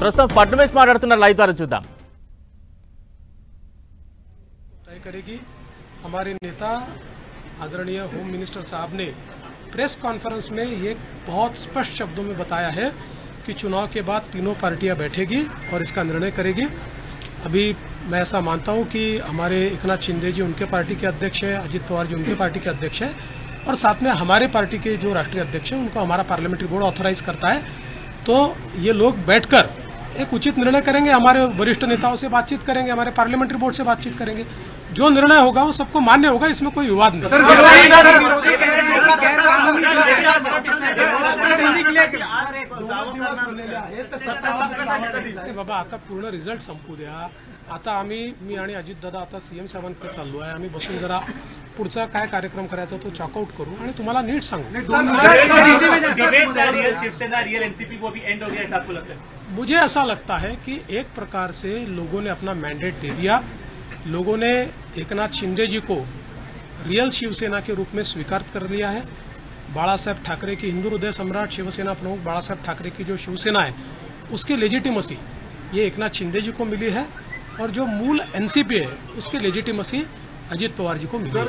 ప్రస్తుతం ఫడ్నవీస్ మాట్లాడుతున్న లైవ్ ద్వారా చూద్దాం। तय करेगी हमारे नेता आदरणीय होम मिनिस्टर साहब ने प्रेस कॉन्फ्रेंस में ये बहुत स्पष्ट शब्दों में बताया है कि चुनाव के बाद तीनों पार्टियां बैठेगी और इसका निर्णय करेगी। अभी मैं ऐसा मानता हूं कि हमारे एकनाथ शिंदे जी उनके पार्टी के अध्यक्ष है, अजित पवार जी उनके पार्टी के अध्यक्ष है और साथ में हमारे पार्टी के जो राष्ट्रीय अध्यक्ष है उनको हमारा पार्लियामेंट्री बोर्ड ऑथराइज करता है। तो ये लोग बैठकर एक उचित निर्णय करेंगे, हमारे वरिष्ठ नेताओं से बातचीत करेंगे, हमारे पार्लियामेंट्री बोर्ड से बातचीत करेंगे, जो निर्णय होगा वो सबको मान्य होगा, इसमें कोई विवाद नहीं। बाबा आता पूर्ण रिझल्ट संपू द्या। आता मी आणि अजित दादा आता सीएम साहेबांकडे चाललो आहे, आम्ही बसून जरा पुढचा काय कार्यक्रम करायचा तो चॉकआउट करू आणि तुम्हाला नीट सांगू। मुझे ऐसा लगता है कि एक प्रकार से लोगों ने अपना मैंडेट दे दिया, लोगों ने एकनाथ शिंदे जी को रियल शिवसेना के रूप में स्वीकार कर लिया है। बाला साहेब ठाकरे की हिंदू हृदय सम्राट शिवसेना प्रमुख बाला साहेब ठाकरे की जो शिवसेना है उसकी लेजिटिमसी ये एकनाथ शिंदे जी को मिली है और जो मूल एनसीपी है उसकी लेजिटिमसी अजित पवार जी को मिली है।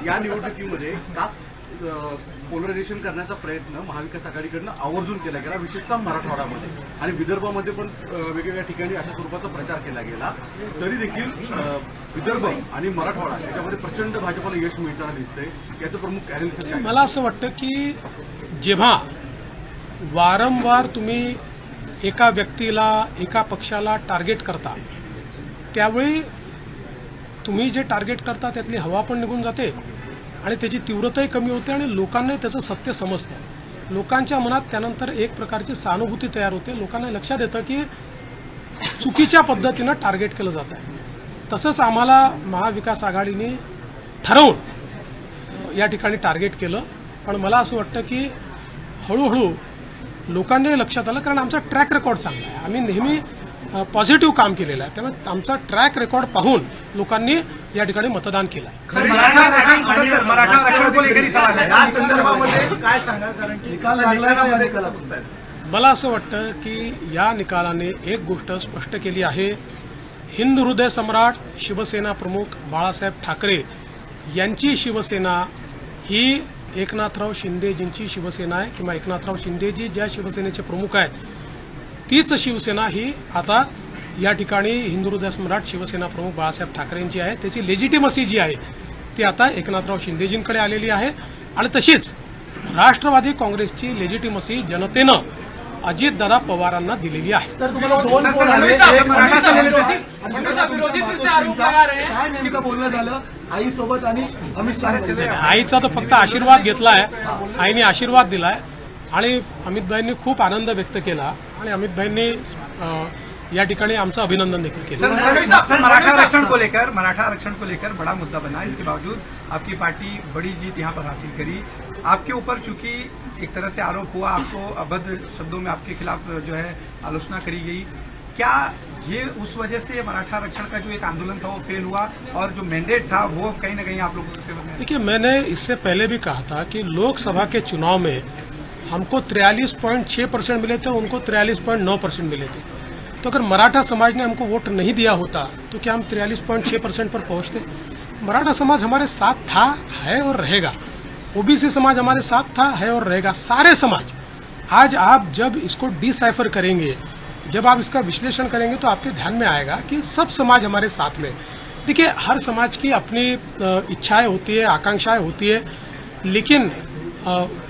या निवडणुकीमध्ये कास्ट पोलरायझेशन करण्याचा प्रयत्न महाविकास आघाडीकडून आवर्जून केला गेला, विशेषतः मराठवाड्यामध्ये आणि विदर्भामध्ये पण वेगवेगळ्या ठिकाणी अशा स्वरूपाचा प्रचार केला गेला। तरी देखील विदर्भ आणि मराठवाडा याच्यामध्ये प्रचंड भाजपला यश मिळताना दिसतंय, याचं प्रमुख कारण मला असं वाटतं की जेव्हा वारंवार तुम्ही एका व्यक्तीला एका पक्षाला टार्गेट करता त्यावेळी तुम्ही जे टार्गेट करता त्यातली हवा पण निघून जाते आणि त्याची तीव्रताही कमी होते आणि लोकांना त्याचं सत्य समजतं। लोकांच्या मनात त्यानंतर एक प्रकारची सहानुभूती तयार होते, लोकांना लक्षात येतं की चुकीच्या पद्धतीनं टार्गेट केलं जात आहे। तसंच आम्हाला महाविकास आघाडीने ठरवून या ठिकाणी टार्गेट केलं, पण मला असं वाटतं की हळूहळू लोकांनी लक्षात आलं, कारण आमचा ट्रॅक रेकॉर्ड चांगला आहे, आम्ही नेहमी पॉझिटिव्ह काम केलेलं आहे, त्यामुळे आमचा ट्रॅक रेकॉर्ड पाहून लोकांनी या ठिकाणी मतदान केलं आहे। मला असं वाटतं की या निकालाने एक गोष्ट स्पष्ट केली आहे, हिंदू हृदय सम्राट शिवसेना प्रमुख बाळासाहेब ठाकरे यांची शिवसेना ही एकनाथराव शिंदेजींची शिवसेना आहे किंवा एकनाथराव शिंदेजी ज्या शिवसेनेचे प्रमुख आहेत तीच शिवसेना ही आता या ठिकाणी हिंदू हृदय सम्राट शिवसेना प्रमुख बाळासाहेब ठाकरेंची आहे। त्याची लेजिटिमसी जी आहे ती आता एकनाथराव शिंदेजींकडे आलेली आहे आणि तशीच राष्ट्रवादी काँग्रेसची लेजिटिमसी जनतेनं अजितदादा पवारांना दिलेली आहे। सर तुम्हाला दोन फोन आले, बोलणं झालं आईसोबत आणि अमित शहा, आईचा तर फक्त आशीर्वाद घेतलाय, आईने आशीर्वाद दिलाय आणि अमितभाईंनी खूप आनंद व्यक्त केला आणि अमितभाईंनी या ठिकाणी आमचं अभिनंदन देखील केलं। मराठा आरक्षण को लेकर बड़ा मुद्दा बना, इसके बावजूद आपकी पार्टी बड़ी जीत यहाँ पर हासिल करी। आपके ऊपर चूंकि एक तरह से आरोप हुआ, आपको अभद्र शब्दों में आपके खिलाफ जो है आलोचना करी गई, क्या ये उस वजह से मराठा आरक्षण का जो एक आंदोलन था वो फेल हुआ और जो मैंडेट था वो कहीं न कहीं आप लोगों को? देखिए, मैंने इससे पहले भी कहा था कि लोकसभा के चुनाव में हमको 43.6% मिले थे, उनको 43.9% मिले थे। तो अगर मराठा समाज ने हमको वोट नहीं दिया होता तो क्या हम 43.6% पर पहुंचते? मराठा समाज हमारे साथ था, है और रहेगा। ओबीसी समाज हमारे साथ था, है और रहेगा। सारे समाज आज आप जब इसको डिसाइफर करेंगे, जब आप इसका विश्लेषण करेंगे तो आपके ध्यान में आएगा कि सब समाज हमारे साथ में। देखिए, हर समाज की अपनी इच्छाएं होती है, आकांक्षाएं होती है, लेकिन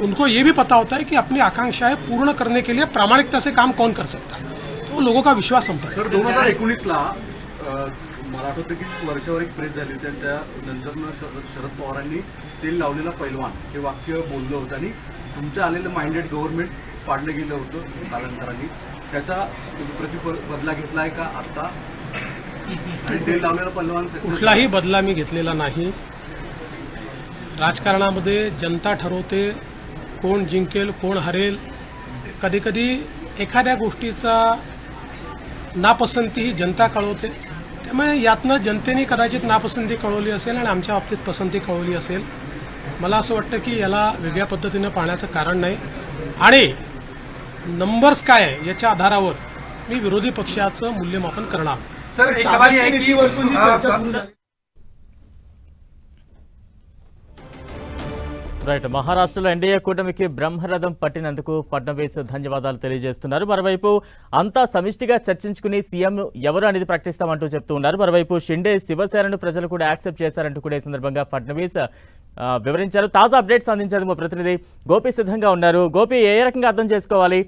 उनको ये भी पता होता है कि अपनी आकांक्षाएं पूर्ण करने के लिए प्रामाणिकता से काम कौन कर सकता है, तो लोगों का विश्वास संपता है। सर 2019ला मला आठवतं की वर्षावर एक प्रेस झाली होती, त्यानंतर शरद पवारांनी तेल लावलेला पैलवान हे वाक्य बोललं होतं आणि तुमचं आलेलं माइंडेड गव्हर्नमेंट पाडलं गेलं होतं कालांतराने, त्याचा बदला घेतलाय का आता? आणि तेल लावलेला पैलवान कुठलाही बदला मी घेतलेला नाही। राजकारणामध्ये जनता ठरवते कोण जिंकेल कोण हरेल। कधी कधी एखाद्या गोष्टीचा नापसंती ही जनता कळवते, त्यामुळे यातनं जनतेने कदाचित नापसंती कळवली असेल आणि आमच्या बाबतीत पसंती कळवली असेल। मला असं वाटतं की याला वेगळ्या पद्धतीनं पाहण्याचं कारण नाही आणि नंबर्स काय आहे याच्या आधारावर मी विरोधी पक्षाचं मूल्यमापन करणार. सर एक सवाल ये है कि नीतीवरतून जी चर्चा सुरू झाली రైట్, మహారాష్ట్రలో ఎన్డీఏ కూటమికి బ్రహ్మరథం పట్టినందుకు ఫడ్నవీస్ ధన్యవాదాలు తెలియజేస్తున్నారు. మరోవైపు అంతా సమిష్టిగా చర్చించుకుని సీఎం ఎవరు అనేది ప్రకటిస్తామంటూ చెప్తూ ఉన్నారు. మరోవైపు షిండే శివసేనను ప్రజలు కూడా యాక్సెప్ట్ చేశారంటూ కూడా ఈ సందర్భంగా ఫడ్నవీస్ వివరించారు. తాజా అప్డేట్స్ అందించేందుకు మా ప్రతినిధి గోపి సిద్ధంగా ఉన్నారు. గోపి, ఏ రకంగా అర్థం చేసుకోవాలి?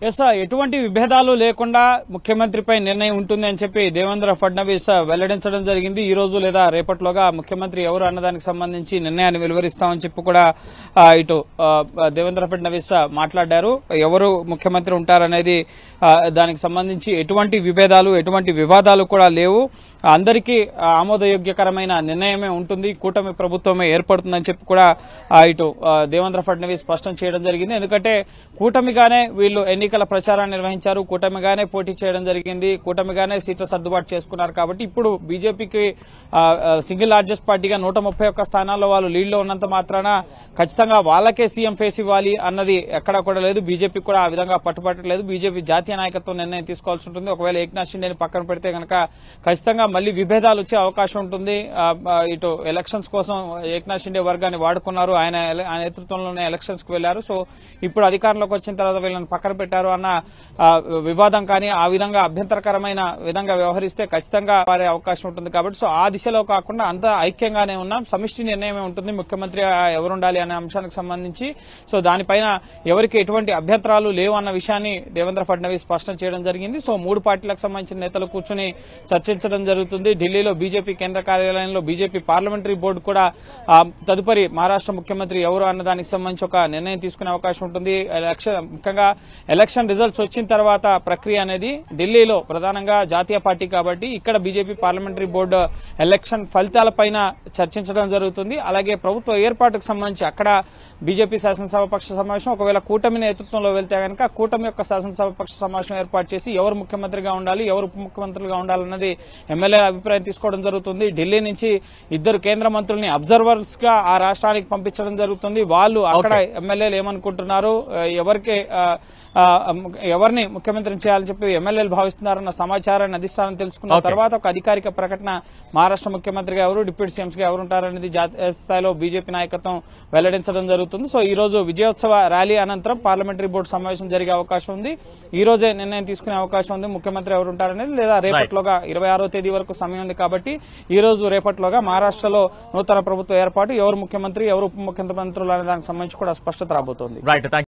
ఎస్, ఎటువంటి విభేదాలు లేకుండా ముఖ్యమంత్రిపై నిర్ణయం ఉంటుంది అని చెప్పి దేవేంద్ర ఫడ్నవీస్ వెల్లడించడం జరిగింది. ఈ రోజు లేదా రేపట్లోగా ముఖ్యమంత్రి ఎవరు అన్నదానికి సంబంధించి నిర్ణయాన్ని వెలువరిస్తామని చెప్పి కూడా ఇటు దేవేంద్ర ఫడ్నవీస్ మాట్లాడారు. ఎవరు ముఖ్యమంత్రి ఉంటారనేది దానికి సంబంధించి ఎటువంటి విభేదాలు ఎటువంటి వివాదాలు కూడా లేవు. అందరికీ ఆమోదయోగ్యకరమైన నిర్ణయమే ఉంటుంది, కూటమి ప్రభుత్వమే ఏర్పడుతుందని చెప్పి కూడా ఇటు దేవేంద్ర ఫడ్నవీస్ స్పష్టం చేయడం జరిగింది. ఎందుకంటే కూటమిగానే వీళ్ళు ఎన్నికల ప్రచారాన్ని నిర్వహించారు, కూటమిగానే పోటీ చేయడం జరిగింది, కూటమిగానే సీట్ల సర్దుబాటు చేసుకున్నారు. కాబట్టి ఇప్పుడు బీజేపీకి సింగిల్ లార్జెస్ట్ పార్టీగా 131 స్థానాల్లో వాళ్ళు లీడ్లో ఉన్నంత మాత్రాన ఖచ్చితంగా వాళ్ళకే సీఎం ఫేస్ ఇవ్వాలి అన్నది ఎక్కడా కూడా లేదు. బీజేపీ కూడా ఆ విధంగా పట్టుబట్టలేదు. బీజేపీ జాతీయ నాయకత్వం నిర్ణయం తీసుకోవాల్సి ఉంటుంది. ఒకవేళ ఏక్నాథ్ షిండేని పక్కన పెడితే కనుక ఖచ్చితంగా మళ్లీ విభేదాలు వచ్చే అవకాశం ఉంటుంది. ఇటు ఎలక్షన్స్ కోసం ఏక్నాథ్ షిండే వర్గాన్ని వాడుకున్నారు, ఆయన నేతృత్వంలోనే ఎలక్షన్స్ కు వెళ్లారు. సో ఇప్పుడు అధికారంలోకి వచ్చిన తర్వాత వీళ్ళని పక్కన పెట్టారు అన్న వివాదం కానీ ఆ విధంగా అభ్యంతరకరమైన విధంగా వ్యవహరిస్తే ఖచ్చితంగా వారే అవకాశం ఉంటుంది. కాబట్టి సో ఆ దిశలో కాకుండా అంతా ఐక్యంగానే ఉన్నాం, సమిష్టి నిర్ణయమే ఉంటుంది ముఖ్యమంత్రి ఎవరుండాలి అనే అంశానికి సంబంధించి. సో దానిపైన ఎవరికి ఎటువంటి అభ్యంతరాలు లేవు అన్న విషయాన్ని దేవేంద్ర ఫడ్నవీస్ స్పష్టం చేయడం జరిగింది. సో 3 పార్టీలకు సంబంధించిన నేతలు కూర్చొని చర్చించడం జరుగుతుంది. ఢిల్లీలో బీజేపీ కేంద్ర కార్యాలయంలో బీజేపీ పార్లమెంటరీ బోర్డు కూడా తదుపరి మహారాష్ట్ర ముఖ్యమంత్రి ఎవరు అన్నదానికి సంబంధించి ఒక నిర్ణయం తీసుకునే అవకాశం ఉంటుంది. ముఖ్యంగా ఎలక్షన్ రిజల్ట్స్ వచ్చిన తర్వాత ప్రక్రియ అనేది ఢిల్లీలో ప్రధానంగా జాతీయ పార్టీ కాబట్టి ఇక్కడ బీజేపీ పార్లమెంటరీ బోర్డు ఎలక్షన్ ఫలితాలపైన చర్చించడం జరుగుతుంది. అలాగే ప్రభుత్వ ఏర్పాటుకు సంబంధించి అక్కడ బీజేపీ శాసనసభాపక్ష సమావేశం, ఒకవేళ కూటమి నేతృత్వంలో వెళ్తే కనుక కూటమి యొక్క శాసనసభాపక్ష సమావేశం ఏర్పాటు చేసి ఎవరు ముఖ్యమంత్రిగా ఉండాలి ఎవరు ఉప ముఖ్యమంత్రులుగా ఉండాలన్నది ఎమ్మెల్యే అభిప్రాయం తీసుకోవడం జరుగుతుంది. ఢిల్లీ నుంచి 2 కేంద్ర మంత్రుల్ని అబ్జర్వర్స్ గా ఆ రాష్ట్రానికి పంపించడం జరుగుతుంది. వాళ్ళు అక్కడ ఎమ్మెల్యేలు ఏమనుకుంటున్నారు, ఎవరిని ముఖ్యమంత్రిని చేయాలని చెప్పి ఎమ్మెల్యేలు భావిస్తున్నారన్న సమాచారాన్ని అధిష్టానం తెలుసుకున్న తర్వాత ఒక అధికారిక ప్రకటన మహారాష్ట్ర ముఖ్యమంత్రిగా ఎవరు డిప్యూటీ సీఎంస్ గా ఎవరుంటారనేది జాతీయ స్థాయిలో బీజేపీ నాయకత్వం వెల్లడించడం జరుగుతుంది. సో ఈ రోజు విజయోత్సవ ర్యాలీ అనంతరం పార్లమెంటరీ బోర్డు సమావేశం జరిగే అవకాశం ఉంది. ఈ రోజే నిర్ణయం తీసుకునే అవకాశం ఉంది ముఖ్యమంత్రి ఎవరుంటారనేది, లేదా రేపట్లోగా 26వ తేదీ వరకు సమయం ఉంది. కాబట్టి ఈ రోజు రేపట్లోగా మహారాష్ట్రలో నూతన ప్రభుత్వ ఏర్పాటు, ఎవరు ముఖ్యమంత్రి ఎవరు ఉప ముఖ్యమంత్రులు అనే దానికి సంబంధించి కూడా స్పష్టత రాబోతోంది.